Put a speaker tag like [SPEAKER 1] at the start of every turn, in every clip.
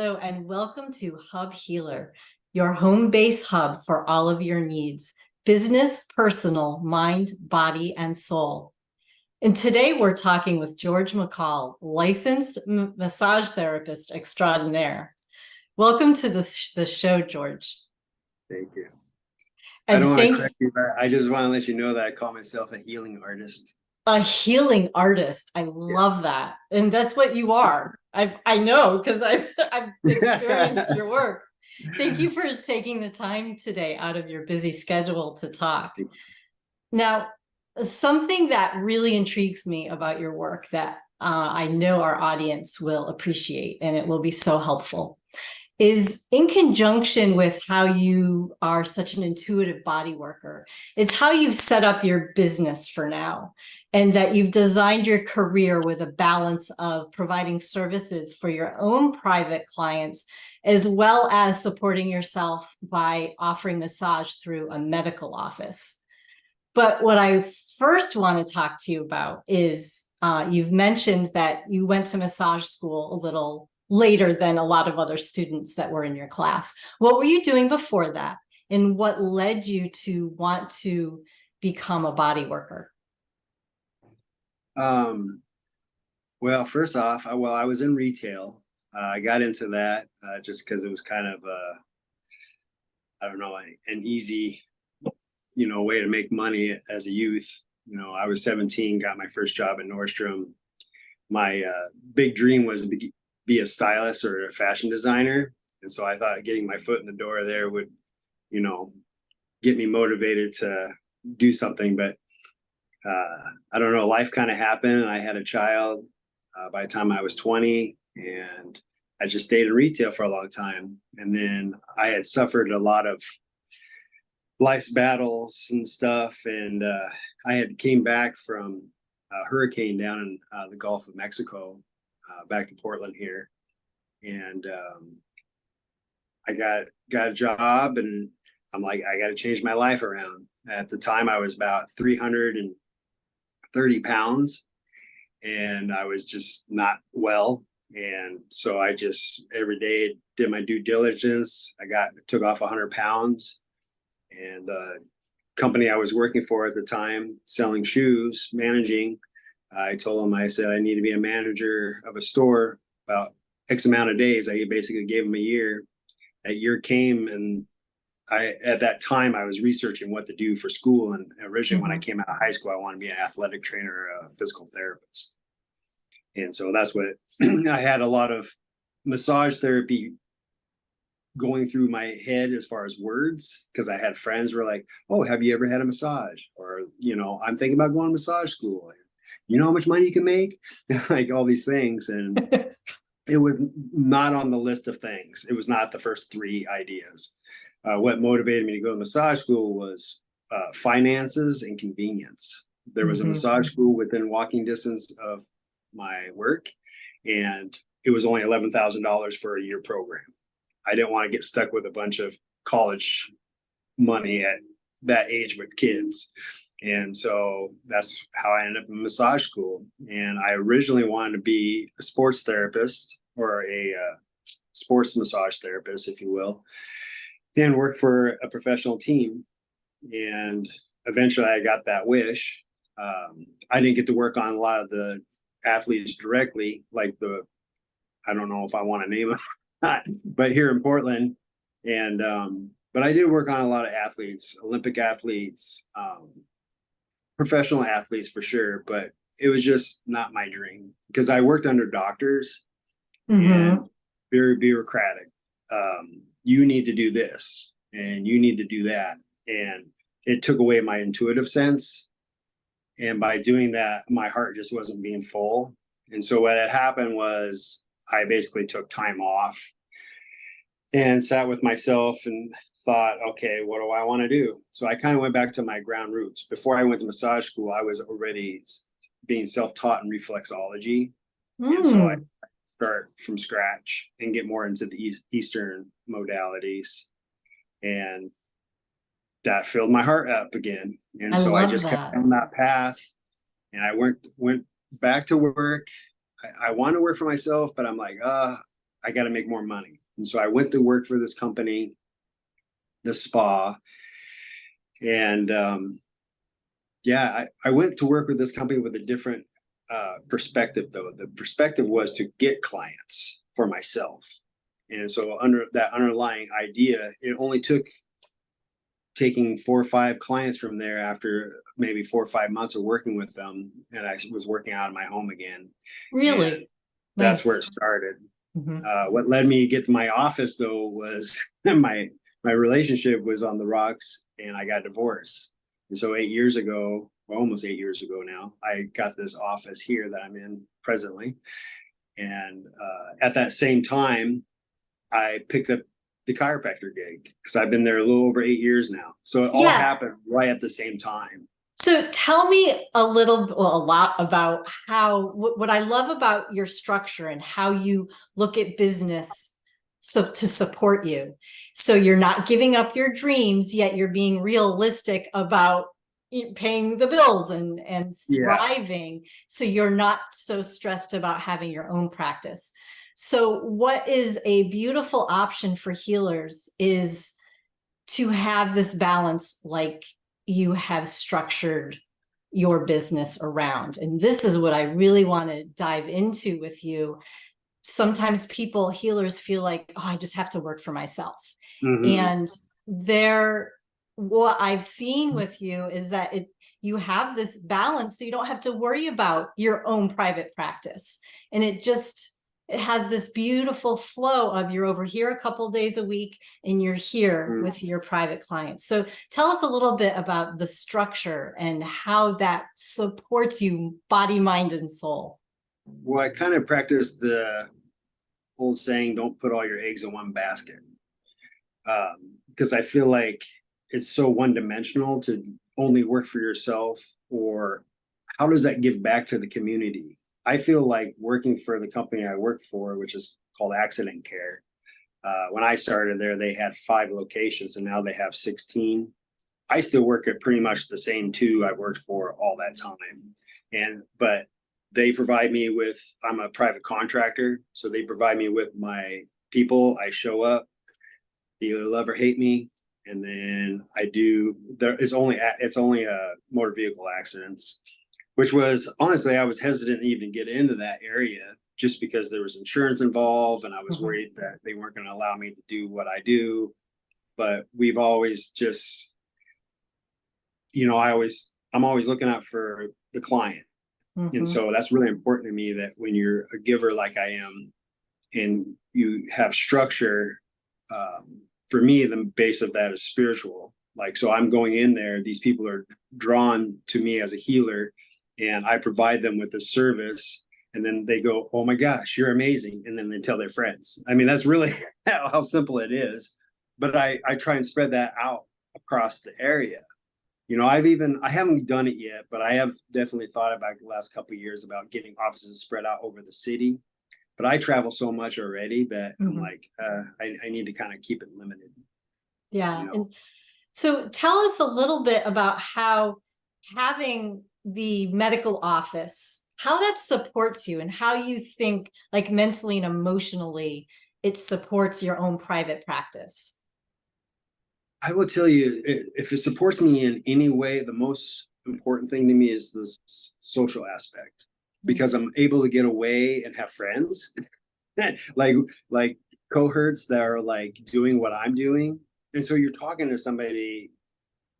[SPEAKER 1] Hello, and welcome to Hub Healer, your home base hub for all of your needs, business, personal, mind, body, and soul. And today we're talking with George McCall, licensed massage therapist extraordinaire. Welcome to the show, George.
[SPEAKER 2] Thank you.
[SPEAKER 1] And
[SPEAKER 2] I don't want to correct you, but I just want to let you know that I call myself a healing artist.
[SPEAKER 1] A healing artist. I love that. And that's what you are. I know because I've experienced your work. Thank you for taking the time today out of your busy schedule to talk. Now, something that really intrigues me about your work that I know our audience will appreciate, and it will be so helpful, is in conjunction with how you are such an intuitive body worker. It's how you've set up your business for now, and that you've designed your career with a balance of providing services for your own private clients, as well as supporting yourself by offering massage through a medical office. But what I first want to talk to you about is you've mentioned that you went to massage school a little later than a lot of other students that were in your class. What were you doing before that? And what led you to want to become a body worker?
[SPEAKER 2] Well, first off, I was in retail. I got into that just because it was kind of, I don't know, an easy, way to make money as a youth. I was 17, got my first job at Nordstrom. My big dream was to be a stylist or a fashion designer. And so I thought getting my foot in the door there would, get me motivated to do something. But I don't know, life kind of happened. I had a child by the time I was 20, and I just stayed in retail for a long time. And then I had suffered a lot of life's battles and stuff. And I had came back from a hurricane down in the Gulf of Mexico, back to Portland here. And I got a job, and I'm like, I got to change my life around. At the time, I was about 330 pounds, and I was just not well. And so I just every day did my due diligence. Took off 100 pounds. And the company I was working for at the time, selling shoes, managing, I told them, I said, I need to be a manager of a store about X amount of days. I basically gave them a year. That year came, and at that time, I was researching what to do for school. And originally, when I came out of high school, I wanted to be an athletic trainer or a physical therapist. And so that's what I had a lot of massage therapy going through my head as far as words, because I had friends who were like, oh, have you ever had a massage? Or, I'm thinking about going to massage school. You know how much money you can make? Like all these things. And it was not on the list of things. It was not the first three ideas. What motivated me to go to massage school was finances and convenience. There was a massage school within walking distance of my work, and it was only $11,000 for a year program. I didn't want to get stuck with a bunch of college money at that age with kids. And so that's how I ended up in massage school. And I originally wanted to be a sports therapist, or a sports massage therapist, if you will, and work for a professional team. And eventually I got that wish. I didn't get to work on a lot of the athletes directly, like I don't know if I want to name them, but here in Portland. And but I did work on a lot of athletes, Olympic athletes, professional athletes for sure. But it was just not my dream, because I worked under doctors and very bureaucratic. You need to do this and you need to do that. And it took away my intuitive sense. And by doing that, my heart just wasn't being full. And so what had happened was I basically took time off and sat with myself and thought, okay, what do I want to do? So I kind of went back to my ground roots. Before I went to massage school, I was already being self-taught in reflexology. And so I start from scratch and get more into the Eastern modalities. And that filled my heart up again. And so I just kept on that path. And I went back to work. I want to work for myself, but I'm like, I got to make more money. And so I went to work for this company, the spa. And yeah, I went to work with this company with a different perspective, though. The perspective was to get clients for myself. And so under that underlying idea, it only took taking 4 or 5 clients from there after maybe 4 or 5 months of working with them. And I was working out of my home again. And
[SPEAKER 1] Really
[SPEAKER 2] that's where
[SPEAKER 1] nice.
[SPEAKER 2] it started.
[SPEAKER 1] Mhm.
[SPEAKER 2] What led me to get to my office, though, was my relationship was on the rocks, and I got divorced. And so 8 years ago, well, almost 8 years ago now, I got this office here that I'm in presently. And at that same time, I picked up the chiropractor gig because I've been there a little over 8 years now. So it all
[SPEAKER 1] Yeah.
[SPEAKER 2] happened right at the same time.
[SPEAKER 1] So tell me a little, well, a lot about how, what I love about your structure and how you look at business so to support you. So you're not giving up your dreams, yet you're being realistic about paying the bills and
[SPEAKER 2] Yeah.
[SPEAKER 1] thriving. So you're not so stressed about having your own practice. So what is a beautiful option for healers is to have this balance like you have structured your business around. And this is what I really want to dive into with you. Sometimes people, healers, feel like, oh, I just have to work for myself.
[SPEAKER 2] Mm-hmm.
[SPEAKER 1] And what I've seen with you is that you have this balance, so you don't have to worry about your own private practice. And it has this beautiful flow of you're over here a couple days a week and you're here
[SPEAKER 2] Mm-hmm.
[SPEAKER 1] with your private clients. So tell us a little bit about the structure and how that supports you, body, mind, and soul.
[SPEAKER 2] Well, I kind of practice the old saying, don't put all your eggs in one basket. Because I feel like it's so one dimensional to only work for yourself, or how does that give back to the community? I feel like working for the company I work for, which is called Accident Care. When I started there, they had 5 locations, and now they have 16. I still work at pretty much the same 2 I worked for all that time. But they provide me with, I'm a private contractor, so they provide me with my people. I show up, they either love or hate me. And then it's only motor vehicle accidents, which was honestly, I was hesitant to even get into that area just because there was insurance involved, and I was worried that they weren't going to allow me to do what I do. But we've always just, I'm always looking out for the client. And so that's really important to me, that when you're a giver like I am and you have structure, for me, the base of that is spiritual. Like, so I'm going in there, these people are drawn to me as a healer, and I provide them with a service. And then they go, oh my gosh, you're amazing. And then they tell their friends. I mean, that's really how simple it is. But I try and spread that out across the area. I haven't done it yet, but I have definitely thought about the last couple of years about getting offices spread out over the city. But I travel so much already that I'm like, I need to kind of keep it limited.
[SPEAKER 1] Yeah.
[SPEAKER 2] You know,
[SPEAKER 1] And so tell us a little bit about how having the medical office, how that supports you and how you think, like, mentally and emotionally, it supports your own private practice.
[SPEAKER 2] I will tell you, if it supports me in any way, the most important thing to me is the social aspect, because I'm able to get away and have friends, like like cohorts that are like doing what I'm doing. And so you're talking to somebody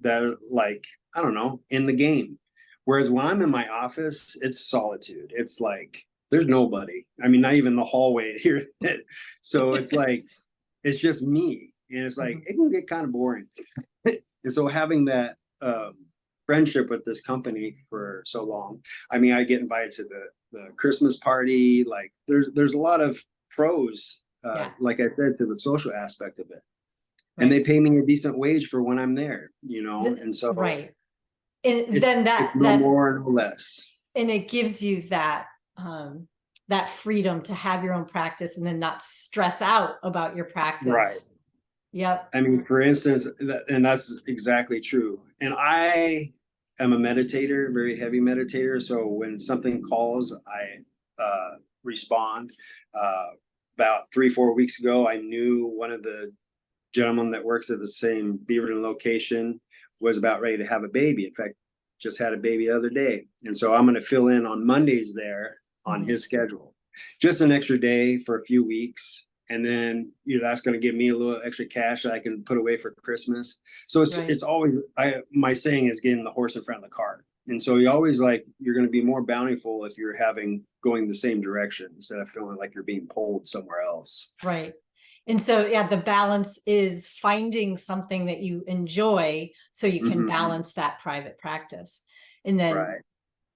[SPEAKER 2] that are like, I don't know, in the game. Whereas when I'm in my office, it's solitude. It's like there's nobody. I mean, not even the hallway here. So it's like it's just me. And it's like it can get kind of boring. And so having that friendship with this company for so long, I mean, I get invited to the Christmas party. Like there's a lot of pros, like I said, to the social aspect of it. And they pay me a decent wage for when I'm there, and so
[SPEAKER 1] And
[SPEAKER 2] it's
[SPEAKER 1] then
[SPEAKER 2] it's no more and no less.
[SPEAKER 1] and it gives you that freedom to have your own practice and then not stress out about your
[SPEAKER 2] Right.
[SPEAKER 1] practice. Yep.
[SPEAKER 2] I mean, for instance, and that's exactly true. And I am a meditator, very heavy meditator. So when something calls, I respond. about 3-4 weeks ago, I knew one of the gentlemen that works at the same Beaverton location was about ready to have a baby. In fact, just had a baby the other day. And so I'm going to fill in on Mondays there on his schedule, just an extra day for a few weeks. And then, that's going to give me a little extra cash that I can put away for Christmas. So it's always, my saying is getting the horse in front of the cart. And so you always you're going to be more bountiful if you're going the same direction instead of feeling like you're being pulled somewhere else.
[SPEAKER 1] Right. And so, the balance is finding something that you enjoy so you can balance that private practice. And then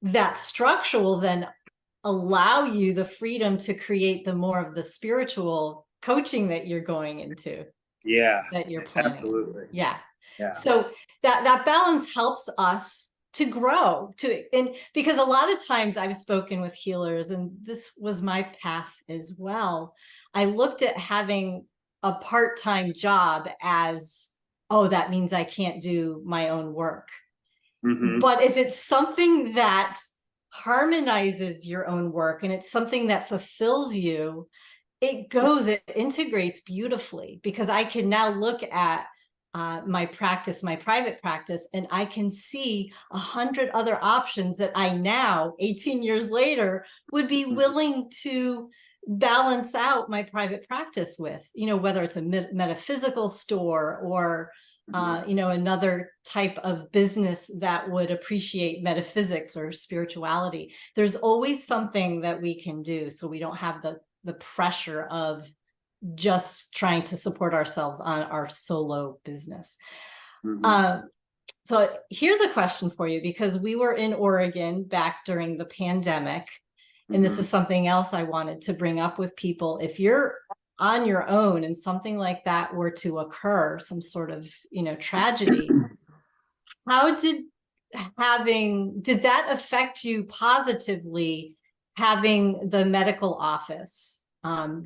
[SPEAKER 1] that structure will then allow you the freedom to create the more of the spiritual coaching that you're going into.
[SPEAKER 2] Yeah.
[SPEAKER 1] That you're planning.
[SPEAKER 2] Absolutely.
[SPEAKER 1] Yeah. So that balance helps us to grow and because a lot of times I've spoken with healers, and this was my path as well. I looked at having a part-time job as, oh, that means I can't do my own work. But if it's something that harmonizes your own work and it's something that fulfills you, it integrates beautifully, because I can now look at my practice, my private practice, and I can see 100 other options that I now, 18 years later, would be willing to balance out my private practice with, whether it's a metaphysical store or, another type of business that would appreciate metaphysics or spirituality. There's always something that we can do, so we don't have the pressure of just trying to support ourselves on our solo business. So here's a question for you, because we were in Oregon back during the pandemic, and this is something else I wanted to bring up with people. If you're on your own and something like that were to occur, some sort of, tragedy, how did that affect you positively, having the medical office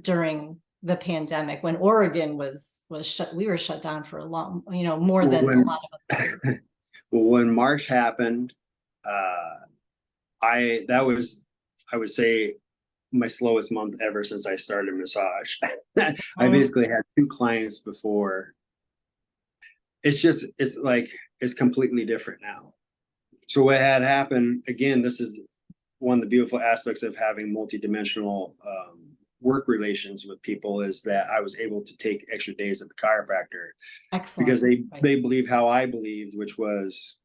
[SPEAKER 1] during the pandemic, when Oregon was shut? We were shut down for a long, more than a lot of others.
[SPEAKER 2] Well, when March happened, I would say my slowest month ever since I started massage. I basically had 2 clients before. It's completely different now. So what had happened, again, this is one of the beautiful aspects of having multidimensional work relations with people, is that I was able to take extra days at the chiropractor. Excellent. Because they believe how I believed, which was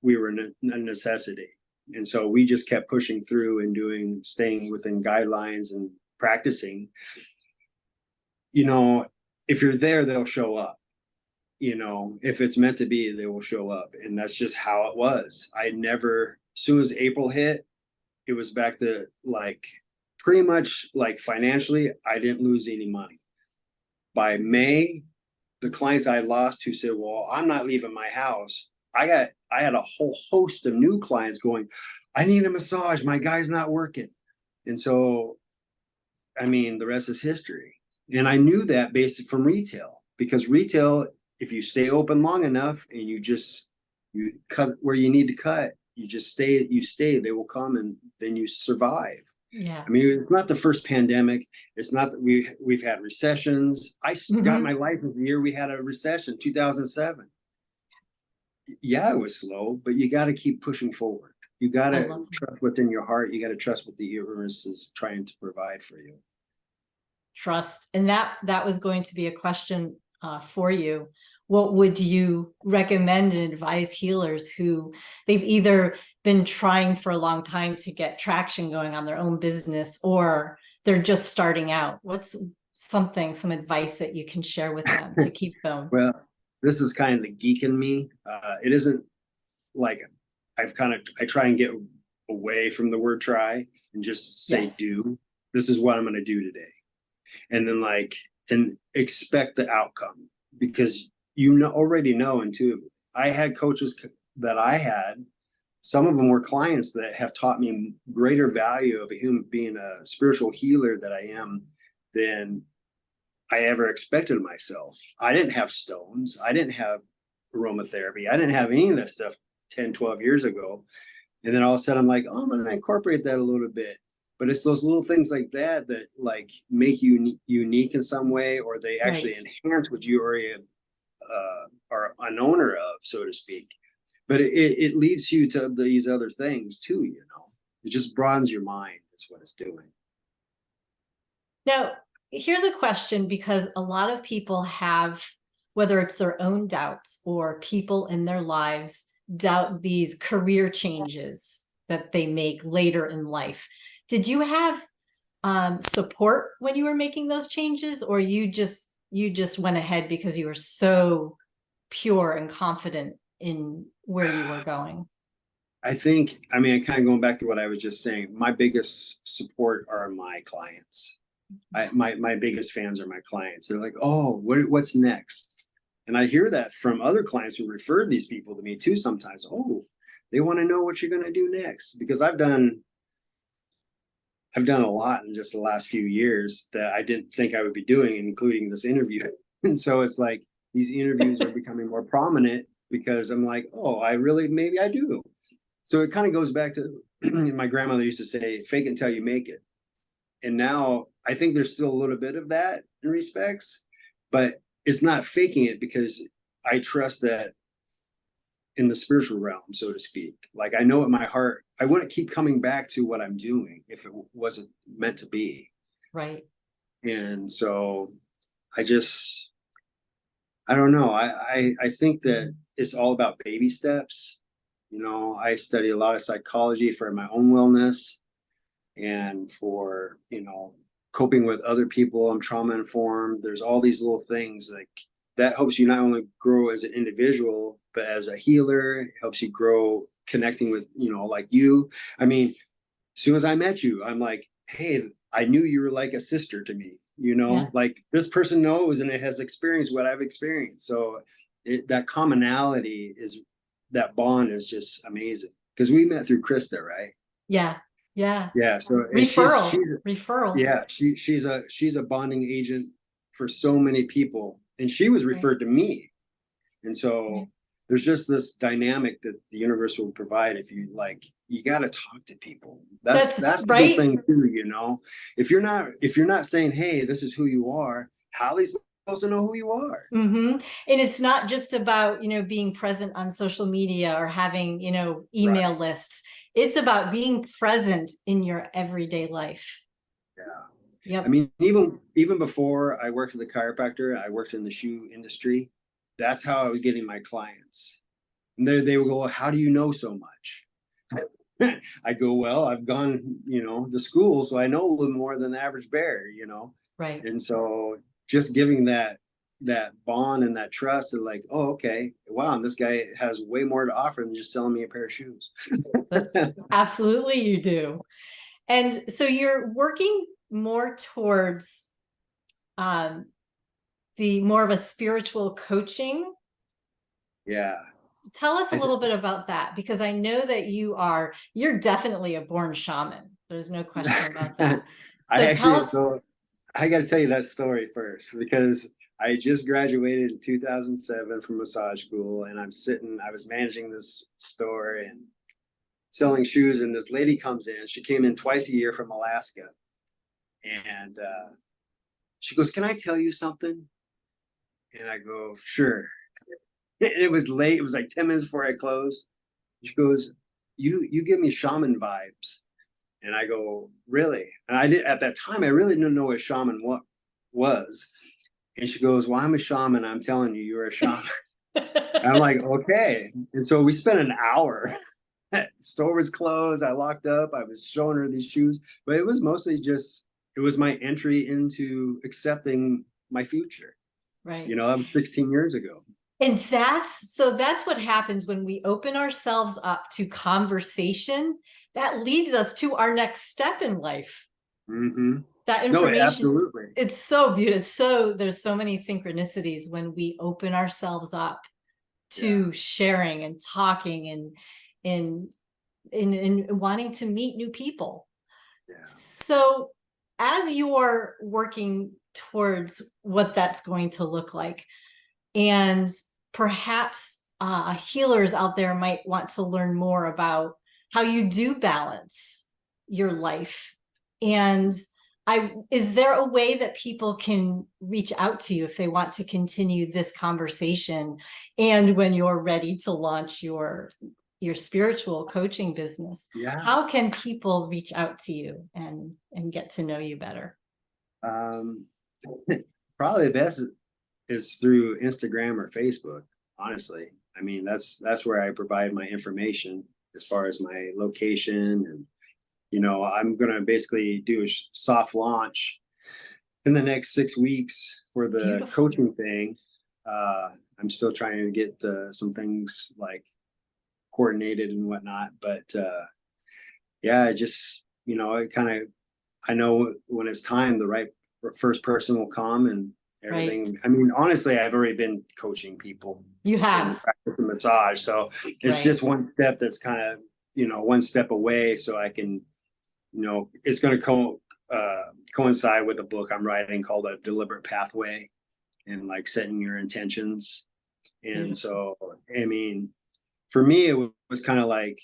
[SPEAKER 2] we were a necessity. And so we just kept pushing through and staying within guidelines and practicing. If you're there, they'll show up. If it's meant to be, they will show up. And that's just how it was. As soon as April hit, it was back to pretty much financially, I didn't lose any money. By May, the clients I lost who said, well, I'm not leaving my house, I had a whole host of new clients going, I need a massage, my guy's not working. And so, the rest is history. And I knew that based from retail, because retail, if you stay open long enough and you cut where you need to cut, you stay, they will come, and then you survive. Yeah. It's not the first pandemic. It's not that we've had recessions. I got my license the year we had a recession, 2007. Yeah, it was slow, but you got to keep pushing forward. You got to trust what's in your heart. You got to trust what the universe is trying to provide for you.
[SPEAKER 1] Trust. And that was going to be a question for you. What would you recommend and advise healers who they've either been trying for a long time to get traction going on their own business, or they're just starting out? What's some advice that you can share with them to keep them?
[SPEAKER 2] Well, this is kind of the geek in me. It isn't like I try and get away from the word try and just say do. This is what I'm going to do today. And then and expect the outcome, because already know intuitively. I had coaches that I had, some of them were clients that have taught me greater value of a human being, a spiritual healer that I am, than I ever expected of myself. I didn't have stones. I didn't have aromatherapy. I didn't have any of that stuff 10, 12 years ago. And then all of a sudden I'm like, oh, I'm going to incorporate that a little bit. but it's those little things like that that like make you unique in some way, or they actually
[SPEAKER 1] Right.
[SPEAKER 2] enhance what you already are an owner of, so to speak. But it leads you to these other things too, you know. It just broadens your mind, is what it's doing.
[SPEAKER 1] Now, here's a question, because a lot of people have, whether it's their own doubts or people in their lives, doubt these career changes that they make later in life. Did you have support when you were making those changes, or you just went ahead because you were so pure and confident in where you were going?
[SPEAKER 2] I think, I mean, kind of going back to what I was just saying, my biggest support are my clients. My biggest fans are my clients. They're like, oh, what's next? And I hear that from other clients who refer these people to me too sometimes. Oh, they want to know what you're going to do next, because I've done a lot in just the last few years that I didn't think I would be doing, including this interview. And so it's like these interviews are becoming more prominent because I'm like, oh, I really, maybe I do. So it kind of goes back to my grandmother used to say, fake it until you make it. And now I think there's still a little bit of that in respects, but it's not faking it, because I trust that in the spiritual realm, so to speak. Like I know in my heart, I wouldn't keep coming back to what I'm doing if it wasn't meant to be.
[SPEAKER 1] Right.
[SPEAKER 2] And so I just, I don't know. I think that it's all about baby steps. You know, I study a lot of psychology for my own wellness and for, you know, coping with other people. I'm trauma informed. There's all these little things like that helps you not only grow as an individual, but as a healer. It helps you grow connecting with, you know, like you. I mean, as soon as I met you, I'm like, hey, I knew you were like a sister to me, you
[SPEAKER 1] Yeah.
[SPEAKER 2] know, like this person knows and it has experienced what I've experienced. So that commonality is, that bond is just amazing, because we met through Krista, right?
[SPEAKER 1] Yeah. Yeah.
[SPEAKER 2] Yeah. So, and
[SPEAKER 1] Referrals.
[SPEAKER 2] yeah, she's a bonding agent for so many people, and she was
[SPEAKER 1] Right.
[SPEAKER 2] referred to me. And
[SPEAKER 1] Right.
[SPEAKER 2] so there's just this dynamic that the universe will provide. If you like, you got to talk to people.
[SPEAKER 1] That's
[SPEAKER 2] That's the big
[SPEAKER 1] right.
[SPEAKER 2] thing too, you know. If you're not saying, hey, this is who you are, how are they supposed to know who you are?
[SPEAKER 1] And it's not just about, being present on social media or having, email
[SPEAKER 2] Right.
[SPEAKER 1] lists. It's about being present in your everyday life.
[SPEAKER 2] Yeah. I
[SPEAKER 1] Yep.
[SPEAKER 2] mean, even before I worked with a chiropractor, I worked in the shoe industry. That's how I was getting my clients. And they would go, well, how do you know so much? I go, well, I've gone, you know, to school, so I know a little more than the average bear, you know.
[SPEAKER 1] Right.
[SPEAKER 2] And so just giving that bond and that trust, and like, oh, okay, wow, and this guy has way more to offer than just selling me a pair of shoes.
[SPEAKER 1] That's absolutely you do. And so you're working more towards um, the more of a spiritual coaching.
[SPEAKER 2] Yeah.
[SPEAKER 1] Tell us a
[SPEAKER 2] I th-
[SPEAKER 1] little bit about that, because I know that you're definitely a born shaman. There's no question about that.
[SPEAKER 2] I
[SPEAKER 1] So tell
[SPEAKER 2] actually,
[SPEAKER 1] us.
[SPEAKER 2] so I got to tell you that story first, because I just graduated in 2007 from massage school, and I was managing this store and selling shoes, and this lady comes in. She came in twice a year from Alaska, and she goes, "Can I tell you something?" And I go, "Sure." It was late. It was like 10 minutes before I closed. She goes, "You give me shaman vibes." And I go, "Really?" And I did, at that time, I really didn't know what shaman was. And she goes, "Well, I'm a shaman. I'm telling you, you're a shaman." And I'm like, "Okay." And so we spent an hour. Store was closed. I locked up. I was showing her these shoes, but it was mostly just, it was my entry into accepting my future. You
[SPEAKER 1] Right.
[SPEAKER 2] know, that was 16 years ago.
[SPEAKER 1] And that's what happens when we open ourselves up to conversation that leads us to our next step in life.
[SPEAKER 2] Mm-hmm.
[SPEAKER 1] That
[SPEAKER 2] No,
[SPEAKER 1] information,
[SPEAKER 2] absolutely.
[SPEAKER 1] it's so beautiful. There's so many synchronicities when we open ourselves up
[SPEAKER 2] Yeah.
[SPEAKER 1] to sharing and talking and wanting to meet new people.
[SPEAKER 2] Yeah.
[SPEAKER 1] So as you're working towards what that's going to look like, and perhaps healers out there might want to learn more about how you do balance your life And is there a way that people can reach out to you if they want to continue this conversation, and when you're ready to launch your spiritual coaching business?
[SPEAKER 2] Yeah.
[SPEAKER 1] How can people reach out to you and get to know you better?
[SPEAKER 2] Um, Probably the best is through Instagram or Facebook, honestly. I mean, that's where I provide my information as far as my location. And I'm going to basically do a soft launch in the next 6 weeks for the
[SPEAKER 1] Beautiful.
[SPEAKER 2] coaching thing. I'm still trying to get some things like coordinated and whatnot, but yeah, it just, it kind of, I know when it's time, the right first person will come and everything.
[SPEAKER 1] Right.
[SPEAKER 2] I mean, honestly, I've already been coaching people
[SPEAKER 1] You
[SPEAKER 2] in
[SPEAKER 1] have.
[SPEAKER 2] practice of massage, so it's
[SPEAKER 1] Right.
[SPEAKER 2] just one step that's kind of one step away, so I can it's going to coincide with a book I'm writing called A Deliberate Pathway, and like setting your intentions. And
[SPEAKER 1] Beautiful.
[SPEAKER 2] so, I mean, for me, it was kind of like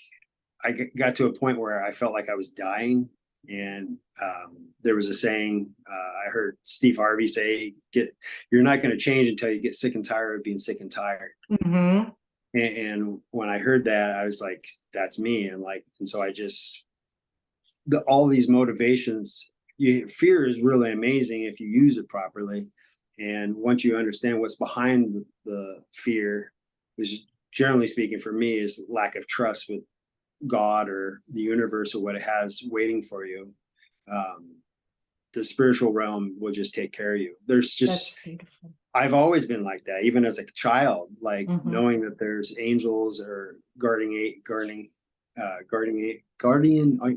[SPEAKER 2] I got to a point where I felt like I was dying. And there was a saying I heard Steve Harvey say, "You're not going to change until you get sick and tired of being sick and tired."
[SPEAKER 1] Mm-hmm.
[SPEAKER 2] And when I heard that, I was like, "That's me." And so I just all these motivations. Fear is really amazing if you use it properly, and once you understand what's behind the fear, which generally speaking for me is lack of trust with God or the universe or what it has waiting for you. The spiritual realm will just take care of you.
[SPEAKER 1] That's beautiful.
[SPEAKER 2] I've always been like that, even as a child, like
[SPEAKER 1] Mm-hmm.
[SPEAKER 2] knowing that there's angels or guardian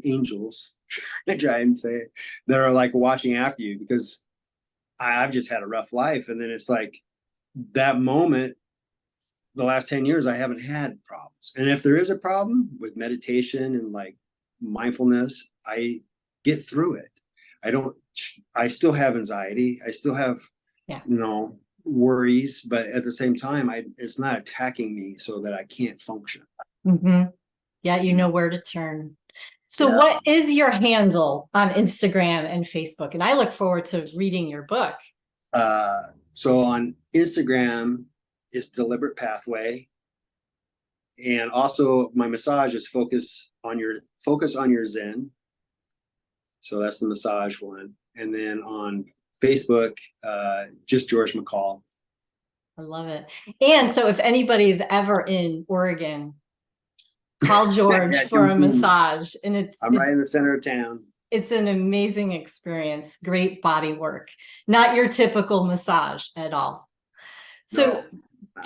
[SPEAKER 2] angels, I try and say it, that are like watching after you, because I've just had a rough life. And then it's like that moment, the last 10 years, I haven't had problems. And if there is a problem with meditation and like mindfulness, I get through it. I still have anxiety. I still have,
[SPEAKER 1] Yeah.
[SPEAKER 2] worries, but at the same time, it's not attacking me so that I can't function.
[SPEAKER 1] Mm-hmm. Yeah, you know where to turn. So
[SPEAKER 2] Yeah.
[SPEAKER 1] what is your handle on Instagram and Facebook? And I look forward to reading your book.
[SPEAKER 2] So on Instagram is Deliberate Pathway. And also my massage is focus on your Zen. So that's the massage one. And then on Facebook, just George McCall.
[SPEAKER 1] I love it. And so if anybody's ever in Oregon, call George
[SPEAKER 2] Yeah,
[SPEAKER 1] for a massage. And
[SPEAKER 2] I'm right in the center of town.
[SPEAKER 1] it's an amazing experience. Great body work. Not your typical massage at all. So
[SPEAKER 2] No.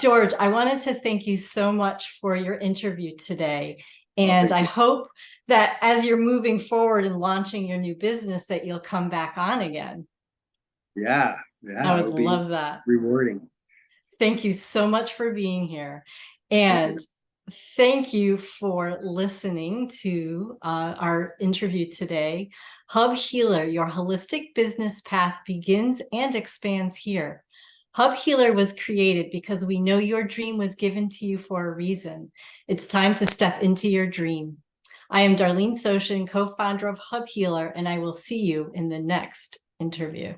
[SPEAKER 1] George, I wanted to thank you so much for your interview today. And I
[SPEAKER 2] you.
[SPEAKER 1] hope that as you're moving forward and launching your new business, that you'll come back on again.
[SPEAKER 2] Yeah,
[SPEAKER 1] I would
[SPEAKER 2] it'll be
[SPEAKER 1] love that.
[SPEAKER 2] rewarding.
[SPEAKER 1] Thank you so much for being here. And thank you for listening to our interview today. Hub Healer, your holistic business path begins and expands here. Hub Healer was created because we know your dream was given to you for a reason. It's time to step into your dream. I am Darlene Soshin, co-founder of Hub Healer, and I will see you in the next interview.